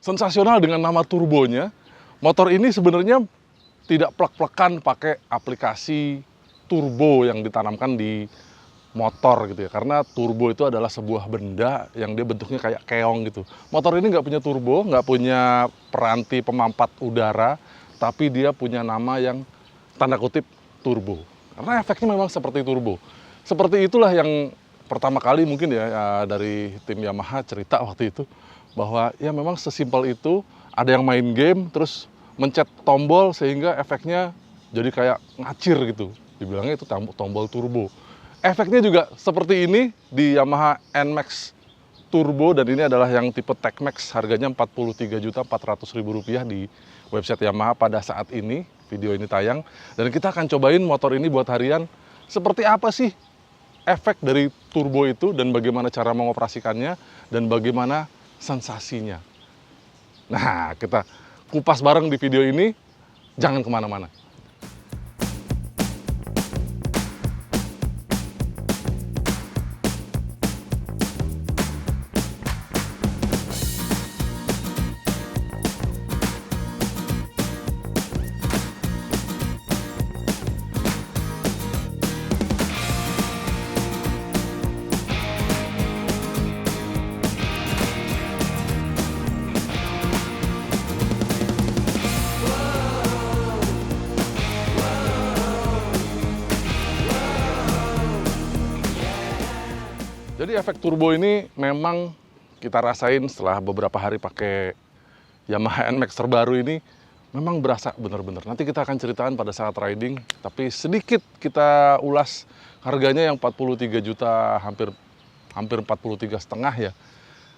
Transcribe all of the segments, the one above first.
sensasional dengan nama turbonya. Motor ini sebenarnya tidak plek-plekan pakai aplikasi turbo yang ditanamkan di motor gitu ya. Karena turbo itu adalah sebuah benda yang dia bentuknya kayak keong gitu. Motor ini nggak punya turbo, nggak punya peranti pemampat udara, tapi dia punya nama yang tanda kutip turbo. Karena efeknya memang seperti turbo. Seperti itulah yang pertama kali mungkin ya dari tim Yamaha cerita waktu itu, bahwa ya memang sesimpel itu, ada yang main game terus mencet tombol sehingga efeknya jadi kayak ngacir gitu. Dibilangnya itu tombol turbo. Efeknya juga seperti ini di Yamaha NMAX Turbo, dan ini adalah yang tipe TechMax, harganya Rp43.400.000 di website Yamaha pada saat ini video ini tayang. Dan kita akan cobain motor ini buat harian. Seperti apa sih efek dari turbo itu, dan bagaimana cara mengoperasikannya, dan bagaimana sensasinya. Nah, kita kupas bareng di video ini, jangan kemana-mana. Jadi efek turbo ini memang kita rasain setelah beberapa hari pakai Yamaha NMAX terbaru ini, memang berasa bener-bener. Nanti kita akan ceritakan pada saat riding, tapi sedikit kita ulas harganya yang 43 juta, hampir 43,5 ya.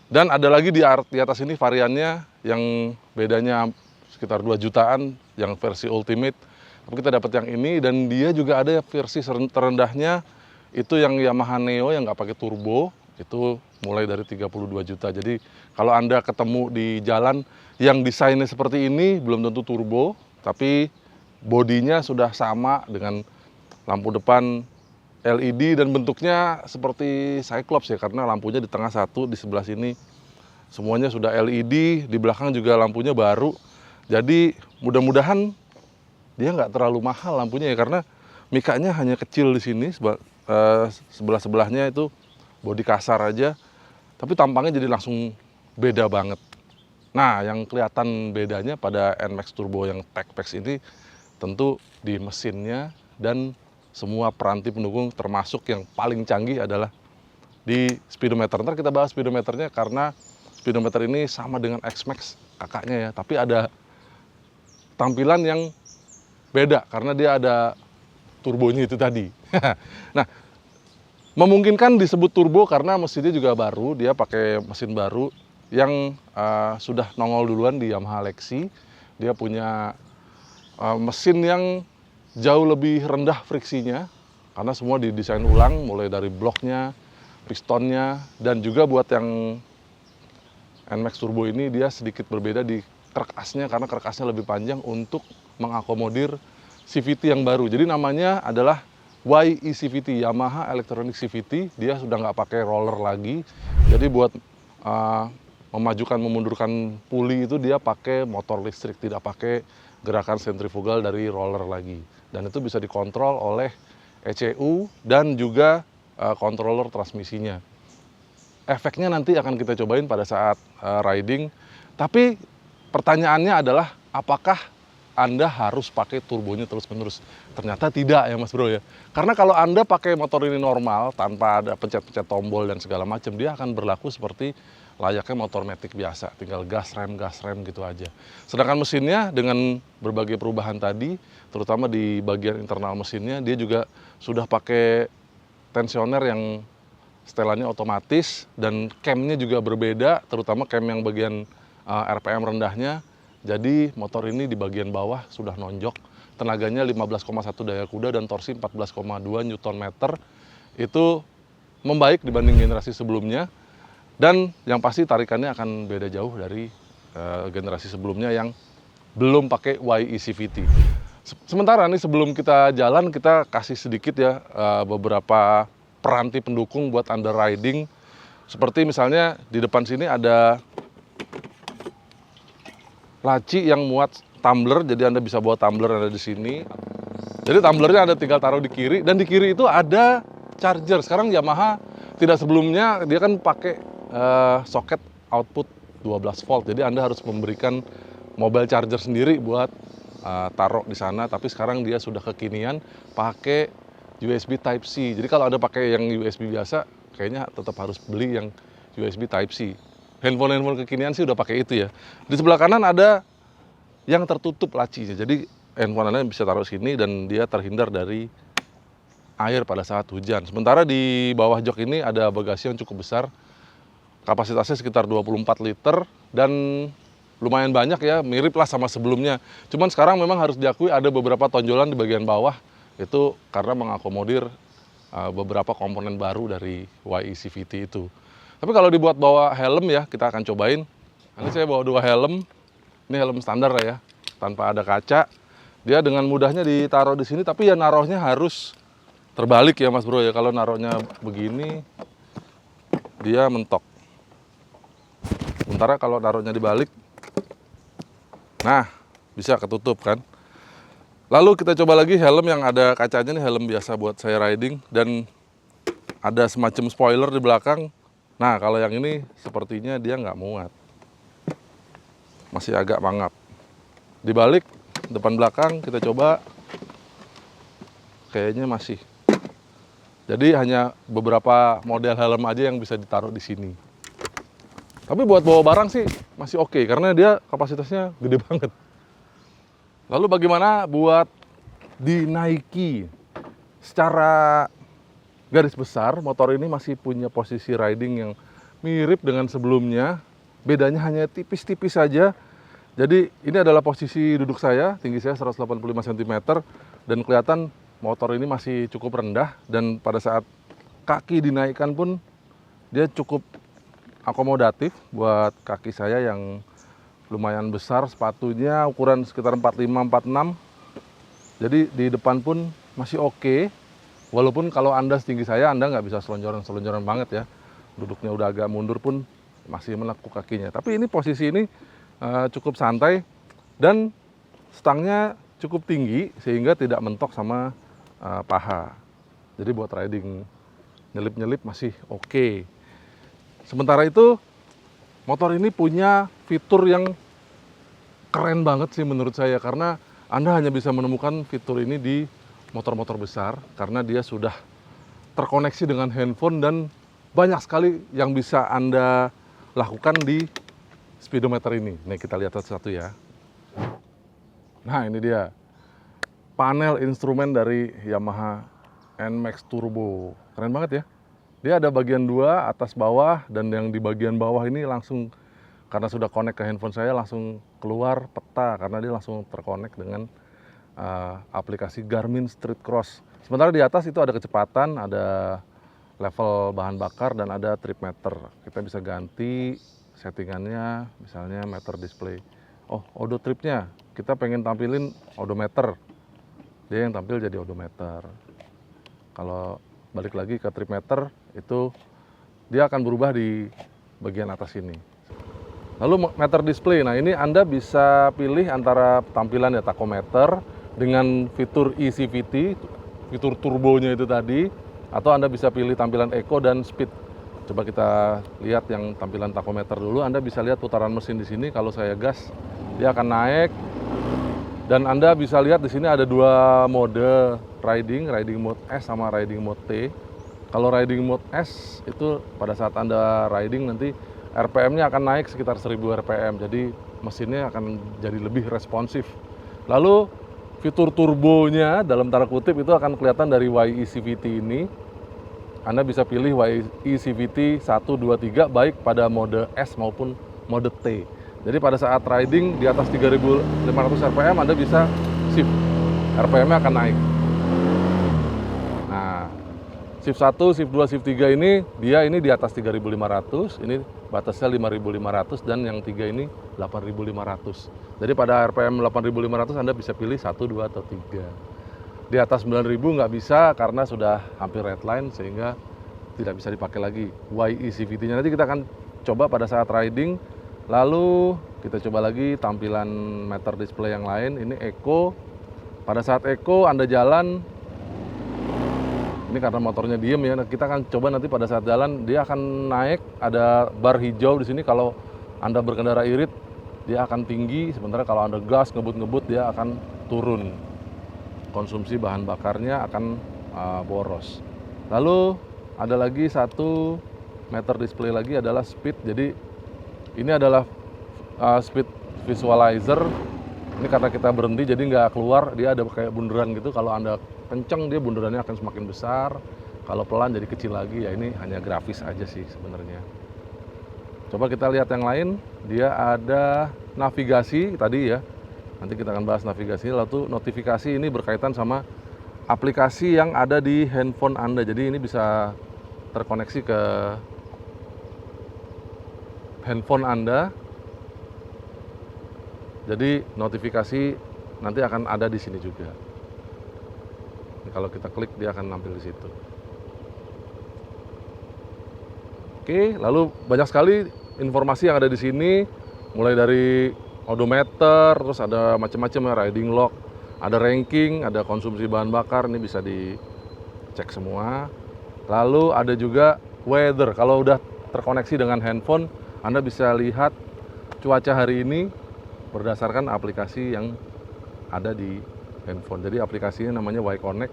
Dan ada lagi di atas ini variannya yang bedanya sekitar 2 jutaan, yang versi Ultimate. Tapi kita dapat yang ini, dan dia juga ada versi terendahnya, itu yang Yamaha Neo yang nggak pakai turbo, itu mulai dari 32 juta. Jadi kalau Anda ketemu di jalan yang desainnya seperti ini, belum tentu turbo, tapi bodinya sudah sama dengan lampu depan LED, dan bentuknya seperti Cyclops ya, karena lampunya di tengah satu, di sebelah sini semuanya sudah LED, di belakang juga lampunya baru. Jadi mudah-mudahan dia nggak terlalu mahal lampunya ya, karena mikanya hanya kecil di sini, sebelah-sebelahnya itu bodi kasar aja, tapi tampangnya jadi langsung beda banget. Nah, yang kelihatan bedanya pada NMAX Turbo yang TechMax ini tentu di mesinnya dan semua peranti pendukung, termasuk yang paling canggih adalah di speedometer. Ntar kita bahas speedometernya, karena speedometer ini sama dengan X-Max kakaknya ya, tapi ada tampilan yang beda karena dia ada turbonya itu tadi. Nah, memungkinkan disebut turbo karena mesinnya juga baru, dia pakai mesin baru yang sudah nongol duluan di Yamaha Lexi. Dia punya mesin yang jauh lebih rendah friksinya, karena semua didesain ulang, mulai dari bloknya, pistonnya, dan juga buat yang NMAX Turbo ini dia sedikit berbeda di karkasnya, karena karkasnya lebih panjang untuk mengakomodir CVT yang baru. Jadi namanya adalah YECVT, Yamaha Electronic CVT. Dia sudah nggak pakai roller lagi. Jadi buat memajukan memundurkan puli itu dia pakai motor listrik, tidak pakai gerakan sentrifugal dari roller lagi. Dan itu bisa dikontrol oleh ECU dan juga controller transmisinya. Efeknya nanti akan kita cobain pada saat riding. Tapi pertanyaannya adalah, apakah Anda harus pakai turbonya terus-menerus? Ternyata tidak ya Mas Bro ya. Karena kalau Anda pakai motor ini normal, tanpa ada pencet-pencet tombol dan segala macam, dia akan berlaku seperti layaknya motor matic biasa. Tinggal gas rem gitu aja. Sedangkan mesinnya dengan berbagai perubahan tadi, terutama di bagian internal mesinnya, dia juga sudah pakai tensioner yang setelannya otomatis, dan camnya juga berbeda, terutama cam yang bagian RPM rendahnya. Jadi motor ini di bagian bawah sudah nonjok, tenaganya 15,1 daya kuda dan torsi 14,2 Nm. Itu membaik dibanding generasi sebelumnya, dan yang pasti tarikannya akan beda jauh dari generasi sebelumnya yang belum pakai YECVT. Sementara nih sebelum kita jalan, kita kasih sedikit ya beberapa peranti pendukung buat Anda riding. Seperti misalnya di depan sini ada laci yang muat tumbler, jadi Anda bisa bawa tumbler ada di sini. Jadi tumblernya Anda tinggal taruh di kiri, dan di kiri itu ada charger. Sekarang Yamaha tidak sebelumnya dia kan pakai soket output 12 volt. Jadi Anda harus memberikan mobile charger sendiri buat taruh di sana. Tapi sekarang dia sudah kekinian pakai USB Type C. Jadi kalau Anda pakai yang USB biasa, kayaknya tetap harus beli yang USB Type C. Handphone kekinian sih udah pakai itu ya. Di sebelah kanan ada yang tertutup lacinya. Jadi handphone Anda bisa taruh sini dan dia terhindar dari air pada saat hujan. Sementara di bawah jok ini ada bagasi yang cukup besar. Kapasitasnya sekitar 24 liter dan lumayan banyak ya, mirip lah sama sebelumnya. Cuman sekarang memang harus diakui ada beberapa tonjolan di bagian bawah. Itu karena mengakomodir beberapa komponen baru dari YE-CVT itu. Tapi kalau dibuat bawa helm ya, kita akan cobain. Ini saya bawa 2 helm. Ini helm standar ya, tanpa ada kaca. Dia dengan mudahnya ditaruh di sini, tapi ya naruhnya harus terbalik ya Mas Bro ya. Kalau naruhnya begini, dia mentok. Sementara kalau naruhnya dibalik, nah bisa ketutup kan. Lalu kita coba lagi helm yang ada kacanya nih, helm biasa buat saya riding. Dan ada semacam spoiler di belakang. Nah, kalau yang ini sepertinya dia nggak muat. Masih agak mangap. Dibalik, depan belakang kita coba. Kayaknya masih. Jadi hanya beberapa model helm aja yang bisa ditaruh di sini. Tapi buat bawa barang sih masih oke, karena dia kapasitasnya gede banget. Lalu bagaimana buat dinaiki? Secara garis besar, motor ini masih punya posisi riding yang mirip dengan sebelumnya. Bedanya hanya tipis-tipis saja. Jadi ini adalah posisi duduk saya, tinggi saya 185 cm. Dan kelihatan motor ini masih cukup rendah. Dan pada saat kaki dinaikkan pun dia cukup akomodatif buat kaki saya yang lumayan besar. Sepatunya ukuran sekitar 45-46. Jadi di depan pun masih oke. Walaupun kalau Anda setinggi saya, Anda nggak bisa selonjoran banget ya. Duduknya udah agak mundur pun masih menekuk kakinya. Tapi ini posisi ini cukup santai dan stangnya cukup tinggi sehingga tidak mentok sama paha. Jadi buat riding nyelip-nyelip masih oke. Sementara itu motor ini punya fitur yang keren banget sih menurut saya, karena Anda hanya bisa menemukan fitur ini di motor-motor besar karena dia sudah terkoneksi dengan handphone dan banyak sekali yang bisa Anda lakukan di speedometer ini. Nih kita lihat satu-satu ya. Nah ini dia panel instrumen dari Yamaha NMAX Turbo. Keren banget ya. Dia ada bagian 2 atas bawah, dan yang di bagian bawah ini langsung, karena sudah connect ke handphone saya, langsung keluar peta karena dia langsung terkonek dengan aplikasi Garmin Street Cross. Sementara di atas itu ada kecepatan, ada level bahan bakar, dan ada trip meter. Kita bisa ganti settingannya, misalnya meter display. Oh, odo tripnya, kita pengen tampilin odometer, dia yang tampil jadi odometer. Kalau balik lagi ke trip meter, itu dia akan berubah di bagian atas ini. Lalu meter display, nah ini Anda bisa pilih antara tampilan ya tachometer dengan fitur e-CVT, fitur turbonya itu tadi, atau Anda bisa pilih tampilan eco dan speed. Coba kita lihat yang tampilan tachometer dulu. Anda bisa lihat putaran mesin di sini. Kalau saya gas, dia akan naik. Dan Anda bisa lihat di sini ada 2 mode riding mode S sama riding mode T. Kalau riding mode S itu pada saat Anda riding nanti RPM-nya akan naik sekitar 1000 RPM. Jadi mesinnya akan jadi lebih responsif. Lalu fitur turbonya dalam tanda kutip itu akan kelihatan dari YE-CVT ini. Anda bisa pilih YE-CVT 1, 2, 3 baik pada mode S maupun mode T. Jadi pada saat riding di atas 3500 RPM Anda bisa shift, RPM-nya akan naik. Nah, shift 1, shift 2, shift 3 ini di atas 3500, ini batasnya 5500, dan yang 3 ini 8500. Jadi pada RPM 8500 Anda bisa pilih 1, 2, atau 3. Di atas 9000 nggak bisa karena sudah hampir redline sehingga tidak bisa dipakai lagi YE-CVT-nya. Nanti kita akan coba pada saat riding. Lalu Kita coba lagi tampilan meter display yang lain. Ini Eco. Pada saat Eco Anda jalan, ini karena motornya diem ya. Kita akan coba nanti pada saat jalan dia akan naik. Ada bar hijau di sini. Kalau Anda berkendara irit, dia akan tinggi. Sementara kalau Anda gas ngebut-ngebut, dia akan turun. Konsumsi bahan bakarnya akan boros. Lalu ada lagi satu meter display lagi adalah speed. Jadi ini adalah speed visualizer. Ini karena kita berhenti jadi nggak keluar, dia ada kayak bundaran gitu. Kalau Anda kenceng dia bundarannya akan semakin besar, kalau pelan jadi kecil lagi. Ya ini hanya grafis aja sih sebenarnya. Coba kita lihat yang lain. Dia ada navigasi tadi ya, nanti kita akan bahas navigasi. Lalu notifikasi ini berkaitan sama aplikasi yang ada di handphone Anda. Jadi ini bisa terkoneksi ke handphone Anda. Jadi notifikasi nanti akan ada di sini juga. Ini kalau kita klik dia akan nampil di situ. Oke, lalu banyak sekali informasi yang ada di sini, mulai dari odometer, terus ada macam-macam ya, riding log, ada ranking, ada konsumsi bahan bakar, ini bisa dicek semua. Lalu ada juga weather. Kalau udah terkoneksi dengan handphone, Anda bisa lihat cuaca hari ini berdasarkan aplikasi yang ada di handphone. Jadi aplikasinya namanya Y-Connect.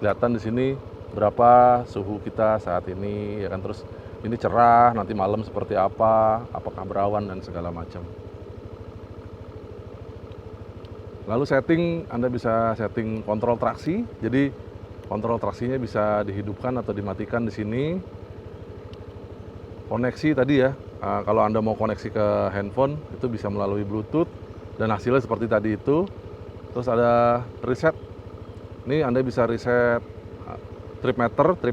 Kelihatan di sini berapa suhu kita saat ini, ya kan. Terus ini cerah, nanti malam seperti apa, apakah berawan dan segala macam. Lalu setting, Anda bisa setting kontrol traksi. Jadi kontrol traksinya bisa dihidupkan atau dimatikan di sini. Koneksi tadi ya. Kalau Anda mau koneksi ke handphone, itu bisa melalui Bluetooth, dan hasilnya seperti tadi itu. Terus ada reset. Ini Anda bisa reset trip meter 1,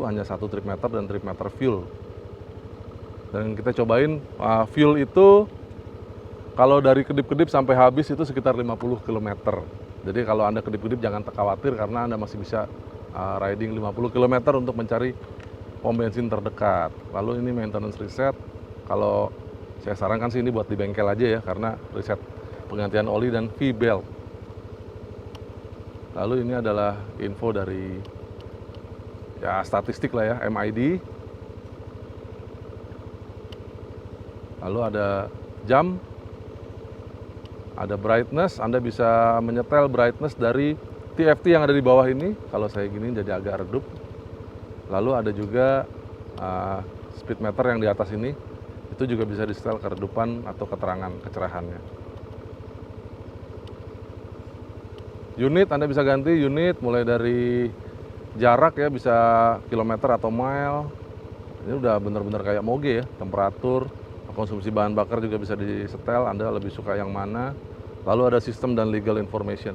hanya satu trip meter, dan trip meter fuel. Dan kita cobain fuel itu, kalau dari kedip-kedip sampai habis itu sekitar 50 km. Jadi kalau Anda kedip-kedip jangan khawatir, karena Anda masih bisa riding 50 km untuk mencari pom bensin terdekat. Lalu ini maintenance reset. Kalau saya sarankan sih ini buat di bengkel aja ya, karena reset penggantian oli dan V-belt. Lalu ini adalah info dari ya statistik lah ya, MID. Lalu ada jam, ada brightness. Anda bisa menyetel brightness dari TFT yang ada di bawah ini. Kalau saya gini jadi agak redup. Lalu ada juga speed meter yang di atas ini, itu juga bisa di-setel keredupan atau keterangan kecerahannya. Unit, Anda bisa ganti unit mulai dari jarak ya, bisa kilometer atau mile. Ini udah bener-bener kayak moge ya. Temperatur, konsumsi bahan bakar juga bisa di-setel, Anda lebih suka yang mana. Lalu ada sistem dan legal information.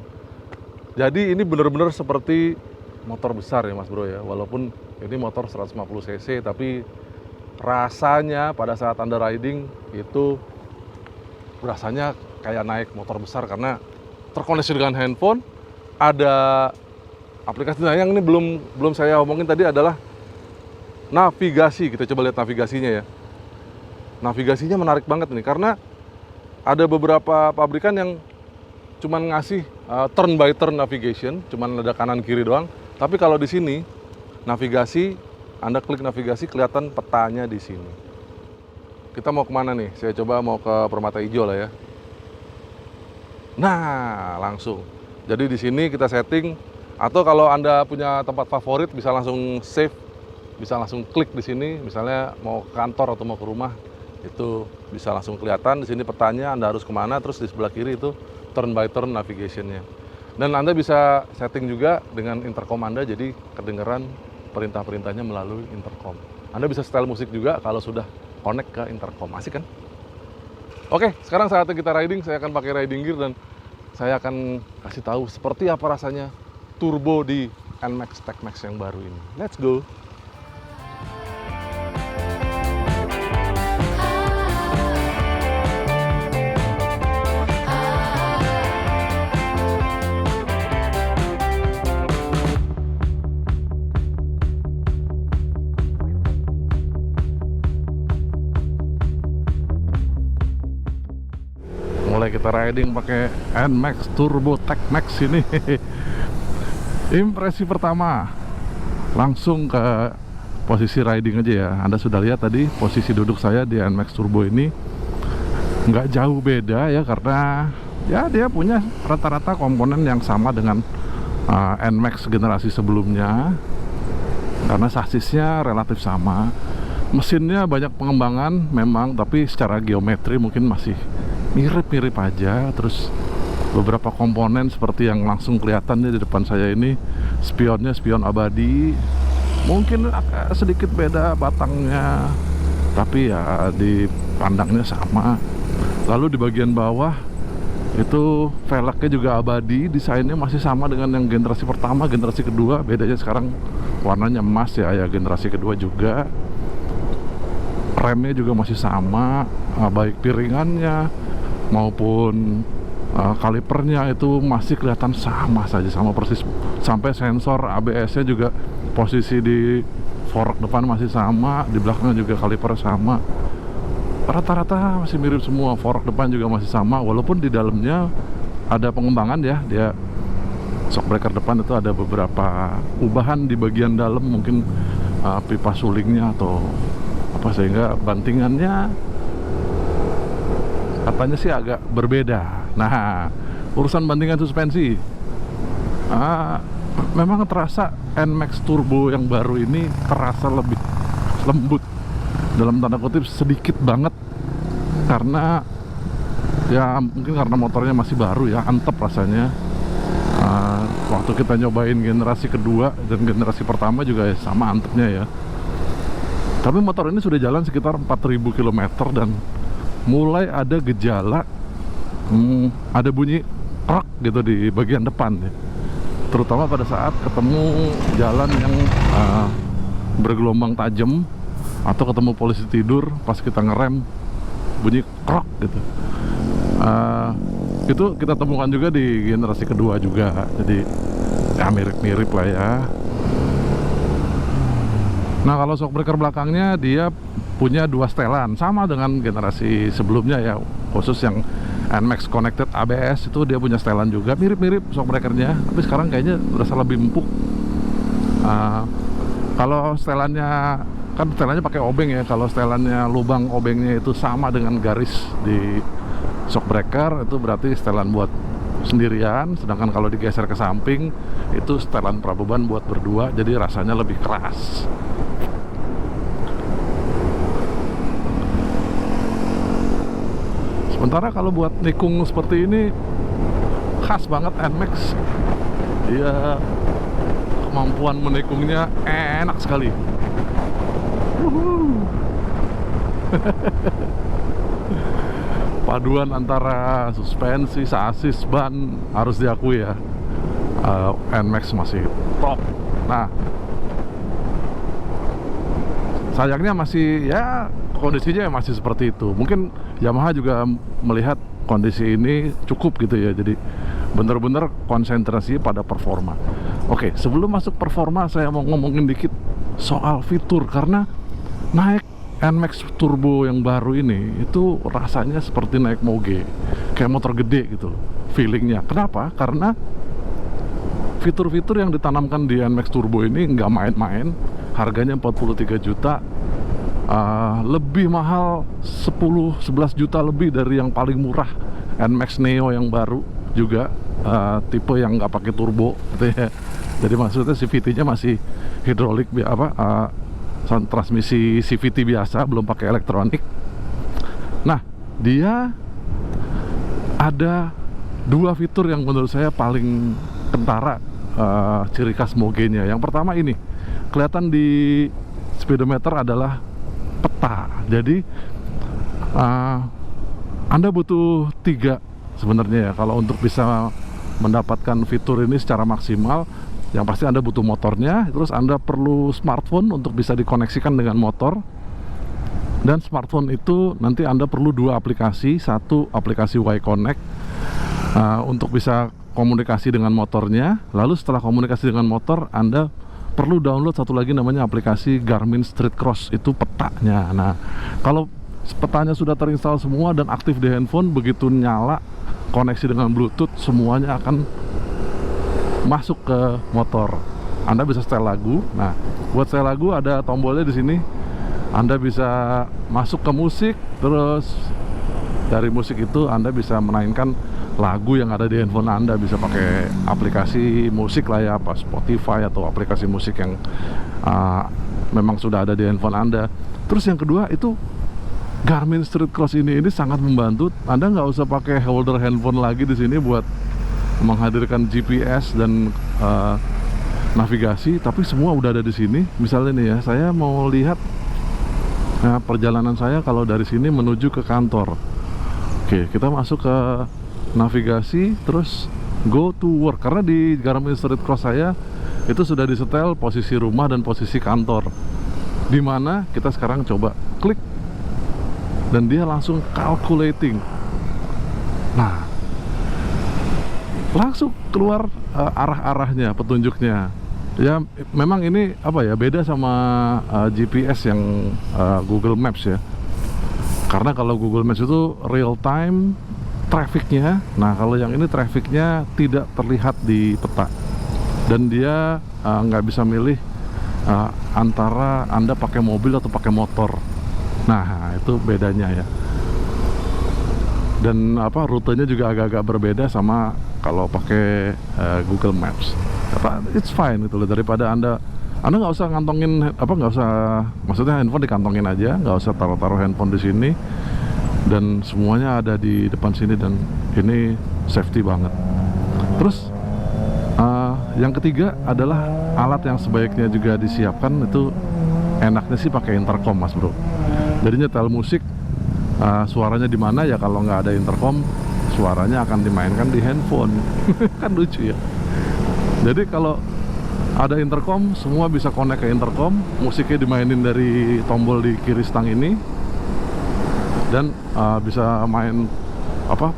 Jadi ini bener-bener seperti motor besar ya Mas Bro ya. Walaupun ini motor 150 cc, tapi rasanya pada saat Anda riding itu rasanya kayak naik motor besar, karena terkoneksi dengan handphone, ada aplikasi. Nah, yang ini belum saya omongin tadi adalah navigasi. Kita coba lihat navigasinya ya. Navigasinya menarik banget nih, karena ada beberapa pabrikan yang cuman ngasih turn by turn navigation, cuman ada kanan kiri doang. Tapi kalau di sini navigasi, Anda klik navigasi, kelihatan petanya di sini. Kita mau kemana nih? Saya coba mau ke Permata Hijau lah ya. Nah, langsung. Jadi di sini kita setting, atau kalau Anda punya tempat favorit bisa langsung save, bisa langsung klik di sini. Misalnya mau ke kantor atau mau ke rumah, itu bisa langsung kelihatan di sini petanya. Anda harus kemana, terus di sebelah kiri itu turn by turn navigation-nya. Dan Anda bisa setting juga dengan intercom Anda, jadi kedengeran perintah-perintahnya melalui intercom. Anda bisa setel musik juga kalau sudah connect ke intercom. Asik kan? Oke, sekarang saatnya kita riding. Saya akan pakai riding gear dan saya akan kasih tahu seperti apa rasanya turbo di NMAX TechMax yang baru ini. Let's go! mulai kita riding pakai NMAX Turbo Tech Max ini. Impresi pertama, langsung ke posisi riding aja ya. Anda sudah lihat tadi posisi duduk saya di NMAX Turbo ini nggak jauh beda ya, karena ya dia punya rata-rata komponen yang sama dengan NMAX generasi sebelumnya, karena sasisnya relatif sama. Mesinnya banyak pengembangan memang, tapi secara geometri mungkin masih mirip-mirip aja. Terus beberapa komponen seperti yang langsung kelihatan di depan saya ini, spionnya spion abadi, mungkin agak sedikit beda batangnya, tapi ya di pandangnya sama. Lalu di bagian bawah itu velgnya juga abadi, desainnya masih sama dengan yang generasi pertama, generasi kedua. Bedanya sekarang warnanya emas ya, generasi kedua juga. Remnya juga masih sama, baik piringannya maupun kalipernya itu masih kelihatan sama saja, sama persis. Sampai sensor ABS-nya juga posisi di fork depan masih sama, di belakangnya juga kaliper sama. Rata-rata masih mirip semua, fork depan juga masih sama, walaupun di dalamnya ada pengembangan ya. Dia shock breaker depan itu ada beberapa ubahan di bagian dalam, mungkin pipa sulingnya atau apa, sehingga bantingannya katanya sih agak berbeda. Nah, urusan bantingan suspensi, memang terasa NMAX Turbo yang baru ini terasa lebih lembut, dalam tanda kutip sedikit banget, karena ya mungkin karena motornya masih baru ya, antep rasanya. Waktu kita nyobain generasi kedua dan generasi pertama juga ya sama antepnya ya. Tapi motor ini sudah jalan sekitar 4.000 km dan mulai ada gejala, ada bunyi krok gitu di bagian depan ya. Terutama pada saat ketemu jalan yang bergelombang tajam atau ketemu polisi tidur, pas kita ngerem bunyi krok gitu. Itu kita temukan juga di generasi kedua juga, jadi ya mirip-mirip lah ya. Nah, kalau shock breaker belakangnya dia punya dua setelan, sama dengan generasi sebelumnya ya, khusus yang NMAX Connected ABS itu dia punya setelan juga, mirip-mirip shock breakernya, tapi sekarang kayaknya berasa lebih empuk. Kalau setelannya, kan setelannya pakai obeng ya, kalau setelannya lubang obengnya itu sama dengan garis di shock breaker, itu berarti setelan buat sendirian. Sedangkan kalau digeser ke samping itu setelan prabeban buat berdua, jadi rasanya lebih keras. Sementara kalau buat nikung seperti ini khas banget NMAX. Dia kemampuan menikungnya enak sekali. Paduan antara suspensi, sasis, ban harus diakui ya, NMAX masih top. Nah, sayangnya masih ya kondisinya masih seperti itu. Mungkin Yamaha juga melihat kondisi ini cukup gitu ya, jadi bener-bener konsentrasi pada performa. Oke, sebelum masuk performa saya mau ngomongin dikit soal fitur, karena naik NMAX Turbo yang baru ini itu rasanya seperti naik moge, kayak motor gede gitu feelingnya. Kenapa? Karena fitur-fitur yang ditanamkan di NMAX Turbo ini nggak main-main. Harganya 43 juta, lebih mahal 10-11 juta lebih dari yang paling murah NMAX Neo yang baru juga, tipe yang nggak pakai turbo gitu ya. Jadi maksudnya CVT-nya masih hidrolik, transmisi CVT biasa, belum pakai elektronik. Nah, dia ada dua fitur yang menurut saya paling kentara, ciri khas mogenya. Yang pertama ini, kelihatan di speedometer adalah peta. Jadi Anda butuh 3 sebenarnya ya kalau untuk bisa mendapatkan fitur ini secara maksimal. Yang pasti Anda butuh motornya, terus Anda perlu smartphone untuk bisa dikoneksikan dengan motor, dan smartphone itu nanti Anda perlu 2 aplikasi. Satu aplikasi Y-Connect untuk bisa komunikasi dengan motornya. Lalu setelah komunikasi dengan motor, Anda perlu download satu lagi namanya aplikasi Garmin Street Cross, itu petanya. Nah, kalau petanya sudah terinstall semua dan aktif di handphone. Begitu nyala, koneksi dengan Bluetooth, semuanya akan masuk ke motor. Anda bisa setel lagu. Nah, buat setel lagu ada tombolnya di sini. Anda bisa masuk ke musik, terus dari musik itu Anda bisa memainkan lagu yang ada di handphone Anda. Bisa pakai aplikasi musik lah ya, apa Spotify atau aplikasi musik yang memang sudah ada di handphone Anda. Terus yang kedua itu Garmin Street Cross ini sangat membantu. Anda nggak usah pakai holder handphone lagi di sini buat menghadirkan GPS dan navigasi, tapi semua udah ada di sini. Misalnya nih ya, saya mau lihat perjalanan saya kalau dari sini menuju ke kantor. Oke, kita masuk ke navigasi, terus go to work. Karena di Garmin Street Cross saya itu sudah disetel posisi rumah dan posisi kantor. Dimana kita sekarang coba klik dan dia langsung calculating. Nah, langsung keluar arah-arahnya, petunjuknya. Ya memang ini apa ya, beda sama GPS yang Google Maps ya. Karena kalau Google Maps itu real time trafficnya. Nah, kalau yang ini trafficnya tidak terlihat di peta. Dan dia nggak bisa milih antara Anda pakai mobil atau pakai motor. Nah, itu bedanya ya. Dan rutenya juga agak-agak berbeda sama kalau pakai Google Maps. It's fine gitu loh, daripada Anda nggak usah ngantongin nggak usah, maksudnya handphone dikantongin aja, nggak usah taruh handphone di sini, dan semuanya ada di depan sini, dan ini safety banget. Terus yang ketiga adalah alat yang sebaiknya juga disiapkan. Itu enaknya sih pakai intercom, Mas Bro. Jadi nyetel musik, suaranya di mana ya, kalau nggak ada intercom suaranya akan dimainkan di handphone. Kan lucu ya. Jadi kalau ada intercom, semua bisa connect ke intercom, musiknya dimainin dari tombol di kiri stang ini, dan bisa main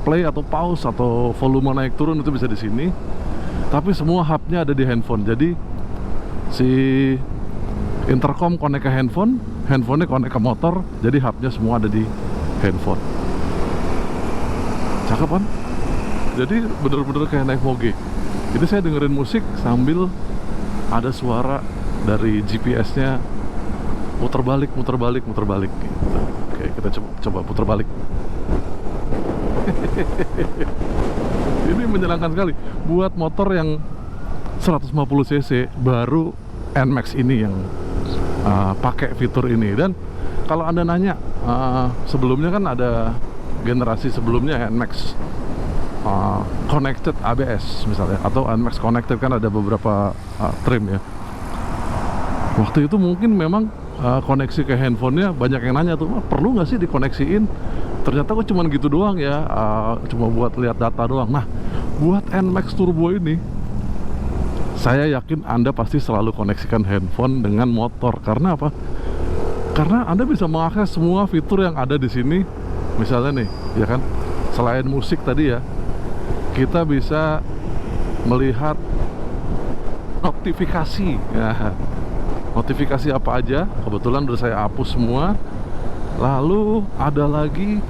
play atau pause atau volume naik turun itu bisa di sini. Tapi semua hubnya ada di handphone. Jadi si intercom connect ke handphone, handphonenya connect ke motor, jadi hubnya semua ada di handphone. Cakep kan? Jadi bener-bener kayak naik moge. Jadi saya dengerin musik sambil ada suara dari GPS-nya muter balik gitu. Oke, kita coba puter balik. Ini menyenangkan sekali buat motor yang 150 cc baru. NMAX ini yang pakai fitur ini. Dan kalau Anda nanya, sebelumnya kan ada generasi sebelumnya NMAX Connected ABS misalnya, atau NMAX Connected, kan ada beberapa trim ya. Waktu itu mungkin memang koneksi ke handphonenya banyak yang nanya tuh, perlu nggak sih dikoneksiin? Ternyata kok cuman gitu doang ya, cuma buat lihat data doang. Nah, buat NMAX Turbo ini, saya yakin Anda pasti selalu koneksikan handphone dengan motor. Karena apa? Karena Anda bisa mengakses semua fitur yang ada di sini. Misalnya nih, ya kan, selain musik tadi ya, kita bisa melihat notifikasi ya. Notifikasi apa aja, kebetulan udah saya hapus semua. Lalu ada lagi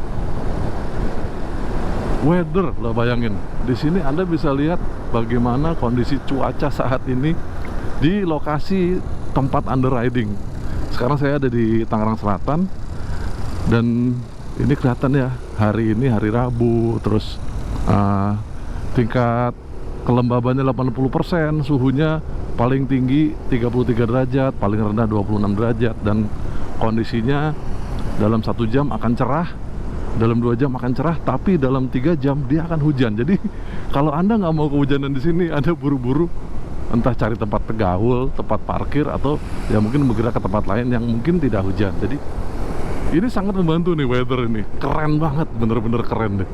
weather, lo bayangin. Di sini Anda bisa lihat bagaimana kondisi cuaca saat ini di lokasi tempat Anda riding. Sekarang saya ada di Tangerang Selatan, dan ini kelihatan ya, hari ini hari Rabu. Terus tingkat kelembabannya 80%, suhunya paling tinggi 33 derajat, paling rendah 26 derajat, dan kondisinya dalam 1 jam akan cerah, dalam 2 jam akan cerah, tapi dalam 3 jam dia akan hujan. Jadi kalau Anda nggak mau kehujanan di sini, Anda buru-buru entah cari tempat tegaul, tempat parkir, atau ya mungkin bergerak ke tempat lain yang mungkin tidak hujan. Jadi ini sangat membantu nih, weather ini keren banget, bener-bener keren deh.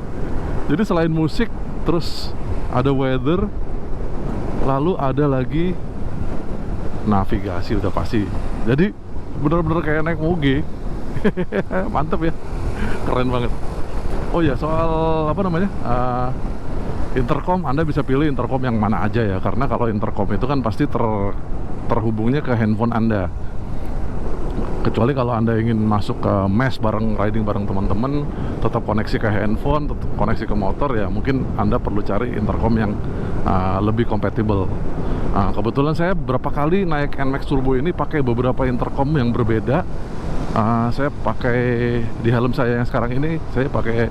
Jadi selain musik, terus ada weather, lalu ada lagi navigasi udah pasti. Jadi bener-bener kayak naik moge. Mantep ya, keren banget. Oh ya, soal intercom, Anda bisa pilih intercom yang mana aja ya, karena kalau intercom itu kan pasti terhubungnya ke handphone Anda. Kecuali kalau Anda ingin masuk ke mes bareng, riding bareng teman-teman, tetap koneksi ke handphone, tetap koneksi ke motor, ya mungkin Anda perlu cari intercom yang lebih kompatibel. Kebetulan saya beberapa kali naik NMAX Turbo ini pakai beberapa intercom yang berbeda. Saya pakai di helm saya yang sekarang ini, saya pakai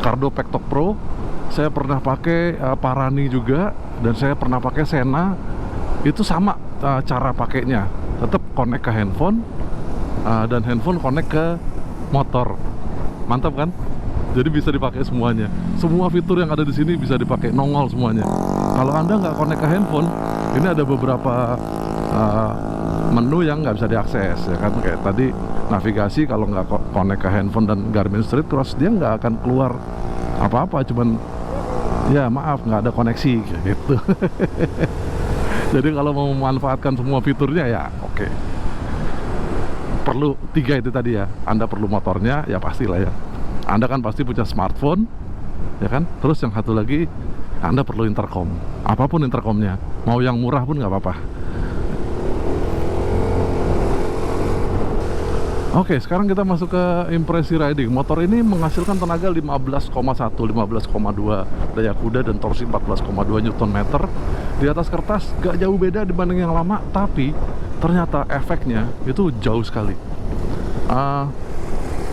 Cardo Pektok Pro. Saya pernah pakai Parani juga, dan saya pernah pakai Sena. Itu sama cara pakainya, tetap connect ke handphone, dan handphone connect ke motor. Mantap kan? Jadi bisa dipakai semuanya. Semua fitur yang ada di sini bisa dipakai, nongol semuanya. Kalau Anda nggak connect ke handphone, ini ada beberapa menu yang nggak bisa diakses, ya kan? Kayak tadi navigasi, kalau nggak connect ke handphone dan Garmin Street Cross, dia nggak akan keluar apa-apa, cuman ya maaf nggak ada koneksi gitu. Jadi kalau mau memanfaatkan semua fiturnya, ya oke. Perlu 3 itu tadi ya. Anda perlu motornya, ya pastilah ya. Anda kan pasti punya smartphone, ya kan? Terus yang satu lagi, Anda perlu intercom. Apapun intercomnya, mau yang murah pun nggak apa-apa. Oke, sekarang kita masuk ke impresi riding. Motor ini menghasilkan tenaga 15,2 daya kuda dan torsi 14,2 Nm. Di atas kertas gak jauh beda dibanding yang lama, tapi ternyata efeknya itu jauh sekali.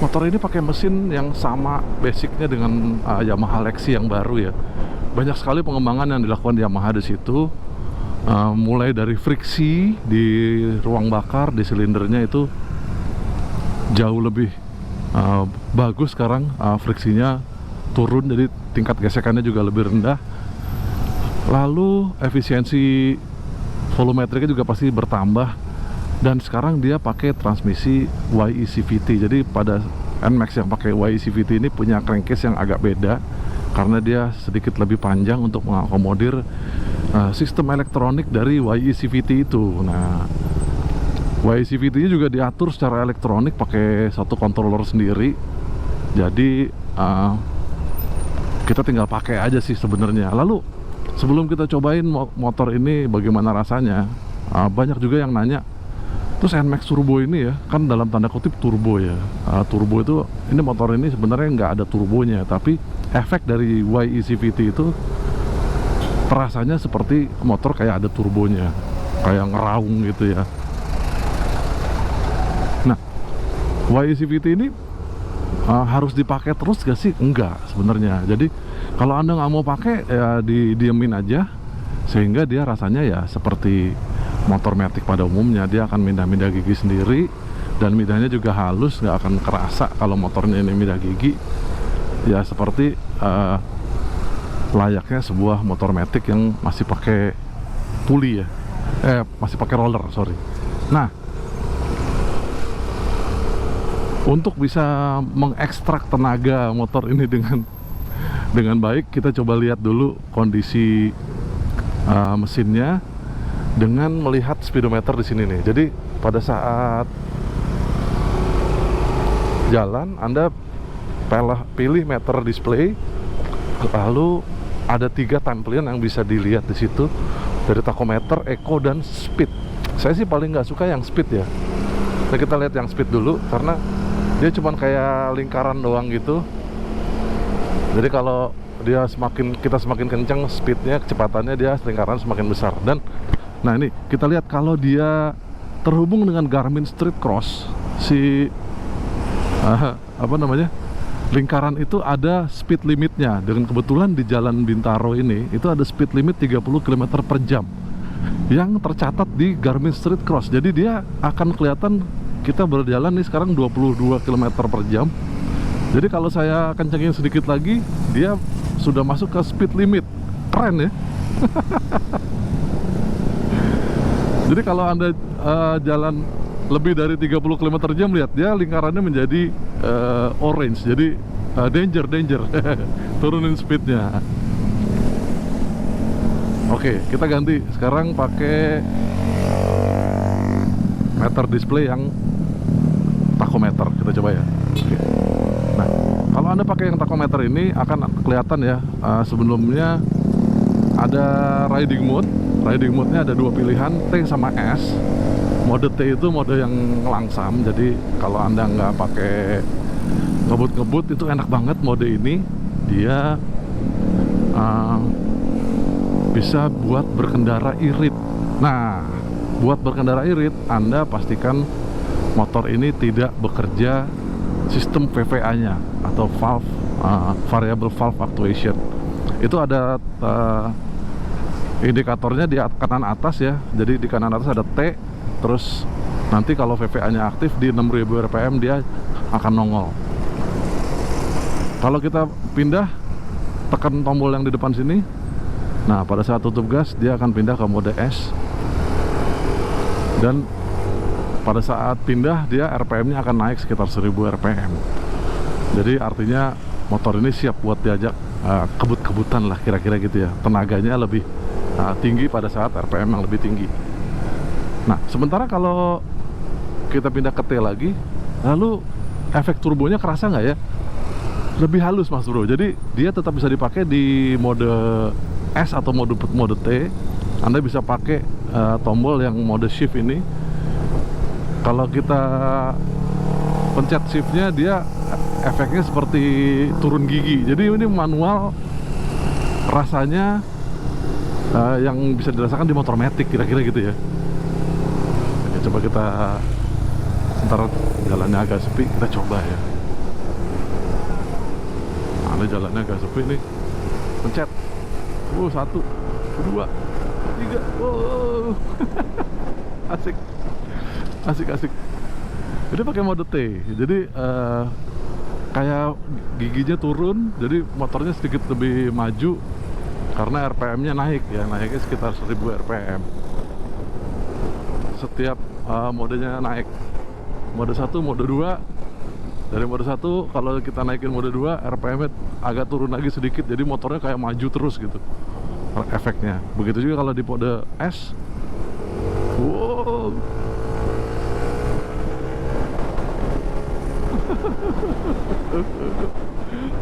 Motor ini pakai mesin yang sama basicnya dengan Yamaha Lexi yang baru ya. Banyak sekali pengembangan yang dilakukan Yamaha di situ. Mulai dari friksi di ruang bakar, di silindernya itu jauh lebih bagus sekarang, friksinya turun, jadi tingkat gesekannya juga lebih rendah. Lalu efisiensi volumetriknya juga pasti bertambah, dan sekarang dia pakai transmisi YECVT. Jadi pada NMAX yang pakai YECVT ini punya crankcase yang agak beda, karena dia sedikit lebih panjang untuk mengakomodir sistem elektronik dari YECVT itu. Nah, YECVT-nya juga diatur secara elektronik pakai satu controller sendiri. Jadi kita tinggal pakai aja sih sebenarnya. Lalu sebelum kita cobain motor ini bagaimana rasanya, banyak juga yang nanya, terus NMAX Turbo ini ya, kan dalam tanda kutip turbo ya. Turbo itu, ini motor ini sebenarnya nggak ada turbonya, tapi efek dari YECVT itu terasanya seperti motor kayak ada turbonya, kayak ngeraung gitu ya. YECVT ini harus dipakai terus gak sih? Enggak sebenarnya. Jadi kalau Anda nggak mau pakai, ya didiemin aja, sehingga dia rasanya ya seperti motor matic pada umumnya. Dia akan mindah-mindah gigi sendiri, dan mindahnya juga halus, nggak akan kerasa kalau motornya ini mindah gigi. Ya seperti layaknya sebuah motor matic yang masih pakai puli ya, masih pakai roller, sorry. Nah, untuk bisa mengekstrak tenaga motor ini dengan baik, kita coba lihat dulu kondisi mesinnya dengan melihat speedometer di sini nih. Jadi pada saat jalan, Anda pilih meter display, lalu ada 3 tampilan yang bisa dilihat di situ dari tachometer, eco, dan speed. Saya sih paling nggak suka yang speed ya. Nah, kita lihat yang speed dulu, karena dia cuman kayak lingkaran doang gitu. Jadi kalau dia kita semakin kencang speednya, kecepatannya, dia lingkaran semakin besar. Dan nah ini kita lihat kalau dia terhubung dengan Garmin Street Cross, si lingkaran itu ada speed limitnya. Dengan kebetulan di Jalan Bintaro ini itu ada speed limit 30 km per jam yang tercatat di Garmin Street Cross. Jadi dia akan kelihatan kita berjalan nih sekarang 22 km per jam. Jadi kalau saya kencengin sedikit lagi, dia sudah masuk ke speed limit. Keren ya. Jadi kalau Anda jalan lebih dari 30 km per jam, lihat dia lingkarannya menjadi orange. Jadi danger. Turunin speednya. Oke, kita ganti sekarang pakai meter display yang tachometer. Kita coba ya. Oke. Nah, kalau Anda pakai yang tachometer ini akan kelihatan ya, sebelumnya ada riding mode. Riding mode-nya ada 2 pilihan, T sama S. Mode T itu mode yang langsam, jadi kalau Anda nggak pakai ngebut-ngebut itu enak banget mode ini. Dia bisa buat berkendara irit. Nah, buat berkendara irit, Anda pastikan motor ini tidak bekerja sistem VVA-nya atau valve, variable valve actuation. Itu ada indikatornya di kanan atas ya. Jadi di kanan atas ada T, terus nanti kalau VVA-nya aktif di 6000 rpm dia akan nongol. Kalau kita pindah, tekan tombol yang di depan sini. Nah, pada saat tutup gas dia akan pindah ke mode S. Dan pada saat pindah dia RPM-nya akan naik sekitar 1000 rpm. Jadi artinya motor ini siap buat diajak kebut-kebutan lah kira-kira gitu ya. Tenaganya lebih tinggi pada saat RPM yang lebih tinggi. Nah, sementara kalau kita pindah ke T lagi, lalu efek turbonya kerasa nggak ya? Lebih halus mas bro. Jadi dia tetap bisa dipakai di mode S atau mode T. Anda bisa pakai tombol yang mode shift ini. Kalau kita pencet shiftnya, dia efeknya seperti turun gigi. Jadi ini manual, rasanya yang bisa dirasakan di motor matic kira-kira gitu ya. Oke, coba kita, ntar jalannya agak sepi, kita coba ya. Nah, ini jalannya agak sepi nih. Pencet. 1, 2, 3. Wow. Asik. Jadi pakai mode T. Jadi kayak giginya turun, jadi motornya sedikit lebih maju karena RPM-nya naik ya, naiknya sekitar 1000 rpm. Setiap modenya naik. Mode 1, mode 2. Dari mode 1 kalau kita naikin mode 2, RPM-nya agak turun lagi sedikit, jadi motornya kayak maju terus gitu efeknya. Begitu juga kalau di mode S. Wow.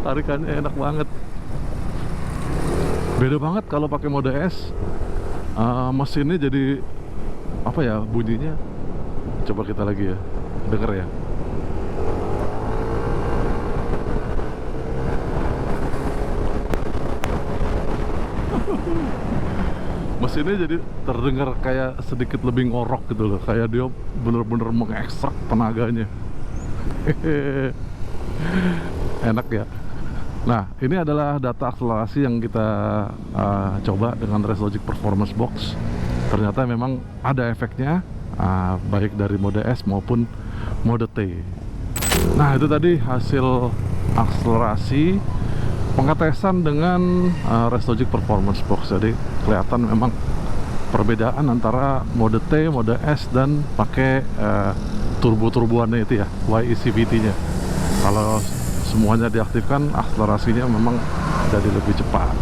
Tarikannya enak banget. Beda banget kalau pakai mode S. Mesinnya jadi apa ya bunyinya? Coba kita lagi ya, denger ya. Mesinnya jadi terdengar kayak sedikit lebih ngorok gitu loh, kayak dia bener-bener mengekstrak tenaganya. Enak ya. Nah, ini adalah data akselerasi yang kita coba dengan Racologic Performance Box. Ternyata memang ada efeknya, baik dari mode S maupun mode T. Nah, itu tadi hasil akselerasi pengetesan dengan Racologic Performance Box. Jadi kelihatan memang perbedaan antara mode T, mode S, dan pakai turbo-turboannya itu ya, YECVT-nya. Kalau semuanya diaktifkan, akselerasinya memang jadi lebih cepat.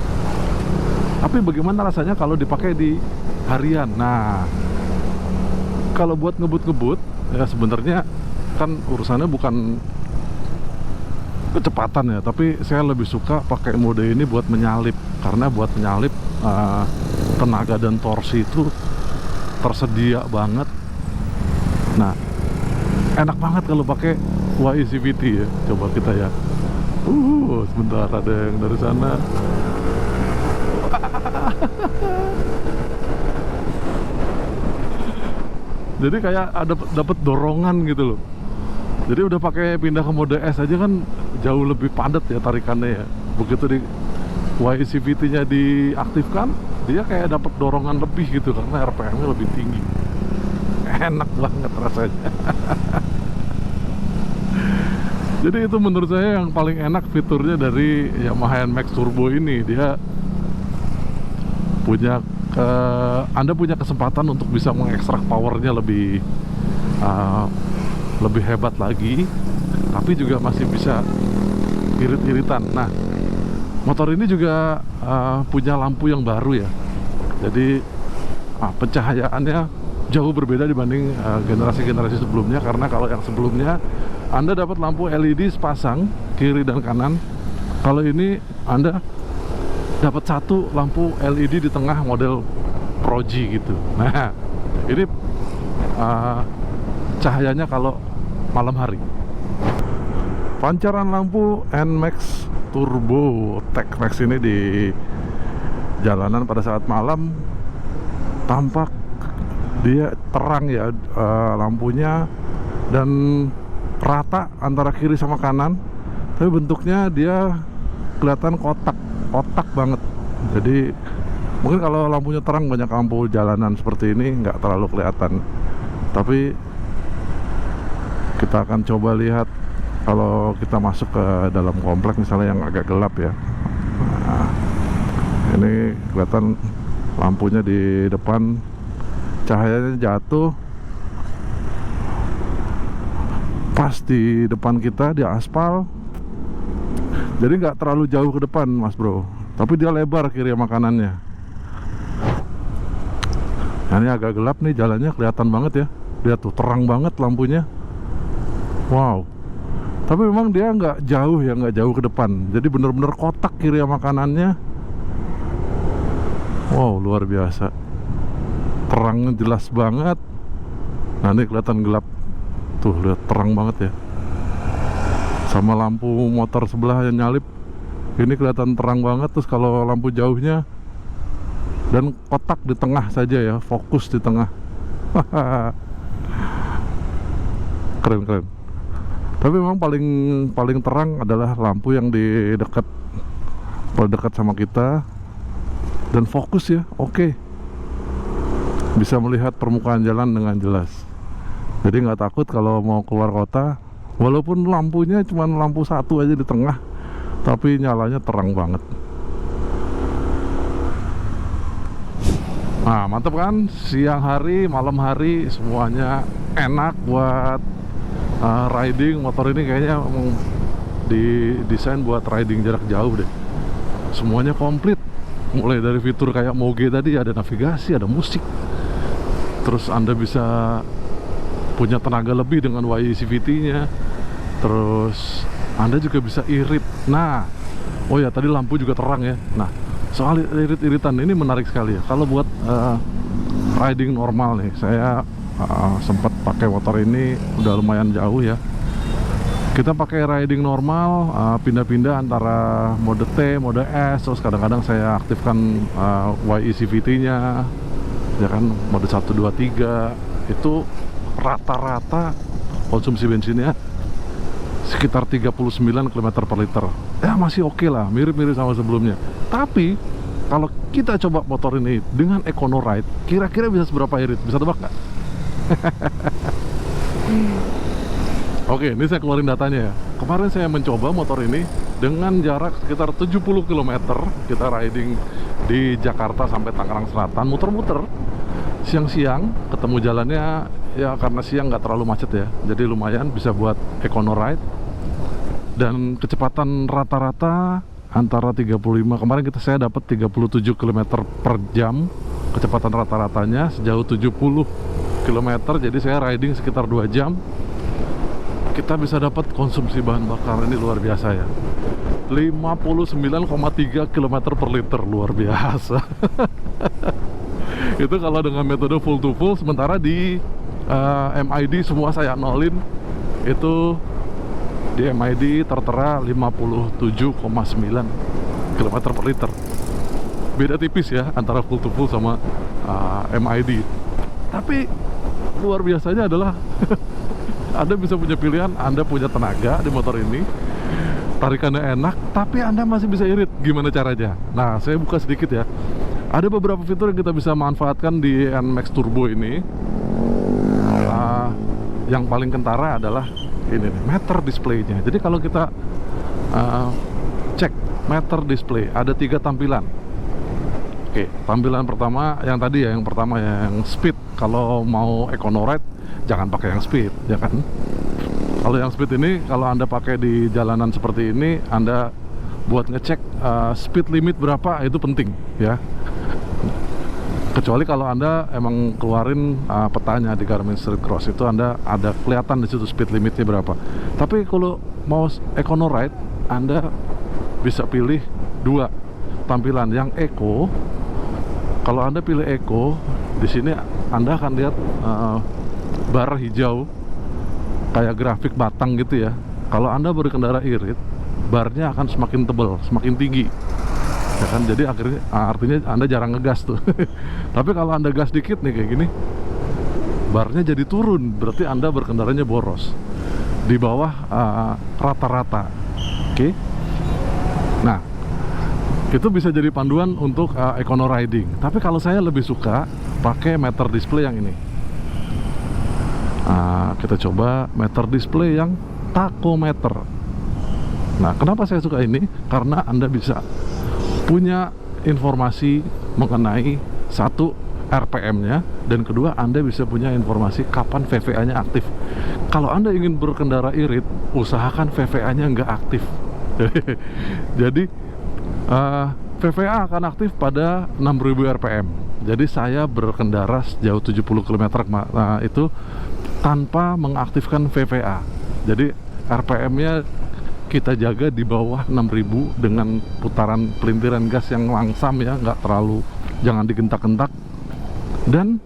Tapi bagaimana rasanya kalau dipakai di harian? Nah, kalau buat ngebut-ngebut ya sebenarnya kan urusannya bukan kecepatan ya, tapi saya lebih suka pakai mode ini buat menyalip, karena buat menyalip tenaga dan torsi itu tersedia banget. Nah, enak banget kalau pakai YECVT ya. Coba kita ya. Sebentar, ada yang dari sana. Jadi kayak ada dapat dorongan gitu loh. Jadi udah pakai pindah ke mode S aja kan jauh lebih padat ya tarikannya ya. Begitu di YECVT-nya diaktifkan, dia kayak dapat dorongan lebih gitu karena RPM-nya lebih tinggi. Enak banget rasanya. Jadi itu menurut saya yang paling enak fiturnya dari Yamaha NMAX Turbo ini. Dia punya Anda punya kesempatan untuk bisa mengekstrak powernya lebih hebat lagi, tapi juga masih bisa irit-iritan. Nah, motor ini juga punya lampu yang baru ya. Jadi pencahayaannya jauh berbeda dibanding generasi-generasi sebelumnya, karena kalau yang sebelumnya Anda dapat lampu LED sepasang kiri dan kanan. Kalau ini Anda dapat satu lampu LED di tengah model Pro G gitu. Nah, ini cahayanya kalau malam hari. Pancaran lampu NMAX Turbo Tech-Max ini di jalanan pada saat malam tampak dia terang ya, lampunya, dan rata antara kiri sama kanan, tapi bentuknya dia kelihatan kotak banget. Jadi mungkin kalau lampunya terang, banyak lampu jalanan seperti ini, nggak terlalu kelihatan. Tapi kita akan coba lihat kalau kita masuk ke dalam komplek misalnya yang agak gelap ya. Nah, ini kelihatan lampunya di depan, cahayanya jatuh pas di depan kita di aspal. Jadi nggak terlalu jauh ke depan mas bro, tapi dia lebar kiri makanannya. Nah, ini agak gelap nih jalannya, kelihatan banget ya. Lihat tuh, terang banget lampunya. Wow. Tapi memang dia nggak jauh ya, nggak jauh ke depan. Jadi bener-bener kotak kiri makanannya. Wow, luar biasa. Terangnya jelas banget. Nah, ini kelihatan gelap. Tuh, lihat terang banget ya. Sama lampu motor sebelah yang nyalip, ini kelihatan terang banget. Terus kalau lampu jauhnya, dan kotak di tengah saja ya, fokus di tengah. Keren. Tapi memang paling terang adalah lampu yang di dekat sama kita, dan fokus ya, oke. Bisa melihat permukaan jalan dengan jelas. Jadi nggak takut kalau mau keluar kota. Walaupun lampunya cuma lampu satu aja di tengah, tapi nyalanya terang banget. Nah, mantap kan? Siang hari, malam hari, semuanya enak buat riding. Motor ini kayaknya didesain buat riding jarak jauh deh. Semuanya komplit. Mulai dari fitur kayak Moge tadi, ada navigasi, ada musik. Terus Anda bisa punya tenaga lebih dengan YCVT-nya. Terus Anda juga bisa irit. Nah, oh ya, tadi lampu juga terang ya. Nah, soal irit-iritan ini menarik sekali ya. Kalau buat riding normal nih, saya sempat pakai motor ini udah lumayan jauh ya. Kita pakai riding normal, pindah-pindah antara mode T, mode S. Terus kadang-kadang saya aktifkan YCVT-nya, ya kan, mode 1, 2, 3. Itu rata-rata konsumsi bensinnya sekitar 39 km per liter. Ya masih oke lah, mirip-mirip sama sebelumnya. Tapi kalau kita coba motor ini dengan Econo Ride, kira-kira bisa seberapa irit? Bisa tebak nggak? Oke, ini saya keluarin datanya ya. Kemarin saya mencoba motor ini dengan jarak sekitar 70 km. Kita riding di Jakarta sampai Tangerang Selatan, muter-muter. Siang-siang ketemu jalannya ya, karena siang nggak terlalu macet ya, jadi lumayan bisa buat Econo Ride. Dan kecepatan rata-rata antara 35, kemarin saya dapat 37 km per jam kecepatan rata-ratanya sejauh 70 km. Jadi saya riding sekitar 2 jam, kita bisa dapat konsumsi bahan bakar ini luar biasa ya, 59,3 km per liter, luar biasa. Itu kalau dengan metode full to full. Sementara di MID semua saya nolin, itu di MID tertera 57,9 km per liter. Beda tipis ya antara full to full sama MID. Tapi luar biasanya adalah Anda bisa punya pilihan, Anda punya tenaga di motor ini, tarikannya enak, tapi Anda masih bisa irit. Gimana caranya? Nah, saya buka sedikit ya. Ada beberapa fitur yang kita bisa manfaatkan di NMAX Turbo ini. Yang paling kentara adalah ini nih, meter displaynya. Jadi kalau kita cek meter display, ada 3 tampilan. Oke, tampilan pertama yang tadi ya, yang pertama yang speed. Kalau mau Econo Ride jangan pakai yang speed, ya kan? Kalau yang speed ini, kalau Anda pakai di jalanan seperti ini, Anda buat ngecek speed limit berapa, itu penting ya. Kecuali kalau Anda emang keluarin petanya di Garmin Street Cross, itu Anda ada kelihatan di situ speed limitnya berapa. Tapi kalau mau Econo Ride, Anda bisa pilih 2 tampilan. Yang Eco, kalau Anda pilih Eco, di sini Anda akan lihat bar hijau kayak grafik batang gitu ya. Kalau Anda berkendara irit, barnya akan semakin tebal, semakin tinggi, ya kan? Jadi akhirnya artinya Anda jarang ngegas tuh. Tapi kalau Anda gas dikit nih kayak gini, barnya jadi turun, berarti Anda berkendaranya boros di bawah rata-rata. Oke. Nah, itu bisa jadi panduan untuk econo riding. Tapi kalau saya lebih suka pakai meter display yang ini. Kita coba meter display yang tachometer. Nah, kenapa saya suka ini? Karena Anda bisa punya informasi mengenai satu RPM-nya, dan kedua Anda bisa punya informasi kapan VVA-nya aktif. Kalau Anda ingin berkendara irit, usahakan VVA-nya nggak aktif. Jadi VVA akan aktif pada 6000 RPM. Jadi saya berkendara sejauh 70 km itu tanpa mengaktifkan VVA. Jadi RPM-nya kita jaga di bawah 6000 dengan putaran pelintiran gas yang langsam ya, nggak terlalu, jangan digentak-gentak. Dan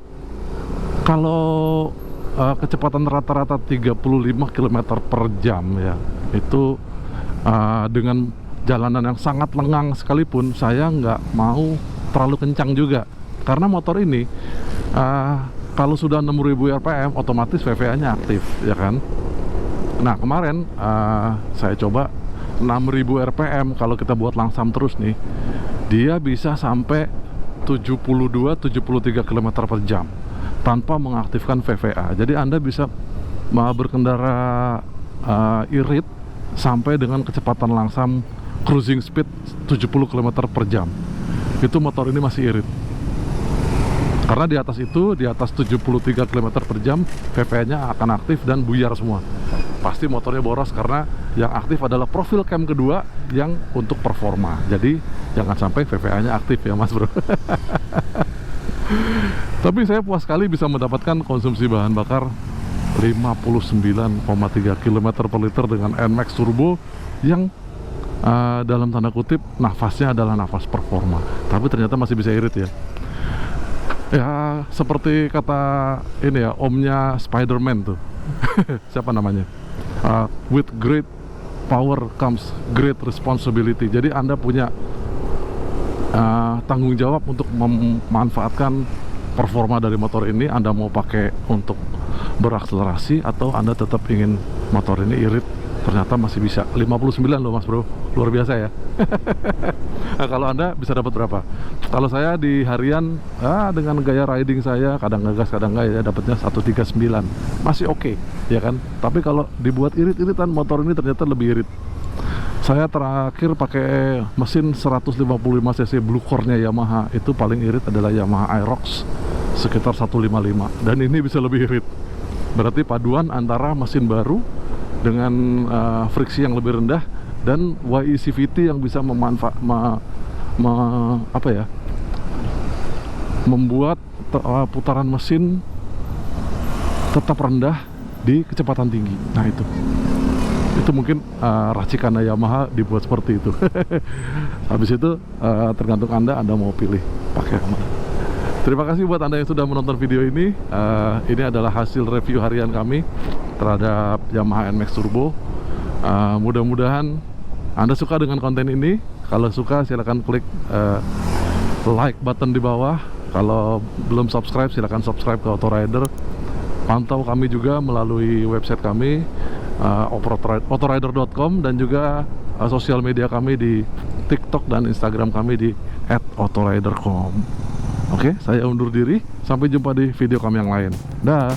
kalau kecepatan rata-rata 35 km per jam ya, itu dengan jalanan yang sangat lengang sekalipun saya nggak mau terlalu kencang juga, karena motor ini kalau sudah 6000 RPM otomatis VVA-nya aktif, ya kan? Nah, kemarin saya coba 6000 RPM, kalau kita buat langsam terus nih, dia bisa sampai 72-73 km per jam tanpa mengaktifkan VVA. Jadi Anda bisa berkendara irit sampai dengan kecepatan langsam cruising speed 70 km per jam. Itu motor ini masih irit. Karena di atas itu, di atas 73 km per jam, VVA-nya akan aktif dan buyar semua. Pasti motornya boros, karena yang aktif adalah profil cam kedua yang untuk performa. Jadi jangan sampai VVA-nya aktif ya Mas Bro. Tapi saya puas sekali bisa mendapatkan konsumsi bahan bakar 59,3 km per liter dengan NMAX Turbo yang dalam tanda kutip nafasnya adalah nafas performa. Tapi ternyata masih bisa irit ya. Ya seperti kata ini ya, omnya Spider-Man tuh. Siapa namanya? With great power comes great responsibility. Jadi Anda punya tanggung jawab untuk memanfaatkan performa dari motor ini. Anda mau pakai untuk berakselerasi atau Anda tetap ingin motor ini irit, ternyata masih bisa. 59 loh Mas Bro, luar biasa ya. Nah, kalau Anda bisa dapat berapa? Kalau saya di harian dengan gaya riding saya, kadang ngegas kadang enggak ya, dapatnya 139, masih oke, ya kan? Tapi kalau dibuat irit-iritan, motor ini ternyata lebih irit. Saya terakhir pakai mesin 155 cc Blue Core-nya Yamaha, itu paling irit adalah Yamaha Aerox sekitar 155, dan ini bisa lebih irit. Berarti paduan antara mesin baru dengan friksi yang lebih rendah dan YECVT yang bisa membuat putaran mesin tetap rendah di kecepatan tinggi. Nah itu mungkin racikan Yamaha dibuat seperti itu. Habis itu tergantung Anda mau pilih pakai yang mana. Terima kasih buat Anda yang sudah menonton video ini. Ini adalah hasil review harian kami terhadap Yamaha NMAX Turbo. Mudah-mudahan Anda suka dengan konten ini. Kalau suka silahkan klik like button di bawah. Kalau belum subscribe silahkan subscribe ke Autorider. Pantau kami juga melalui website kami autorider.com, dan juga sosial media kami di TikTok dan Instagram kami di @autorider.com. Oke, saya undur diri. Sampai jumpa di video kami yang lain. Dah.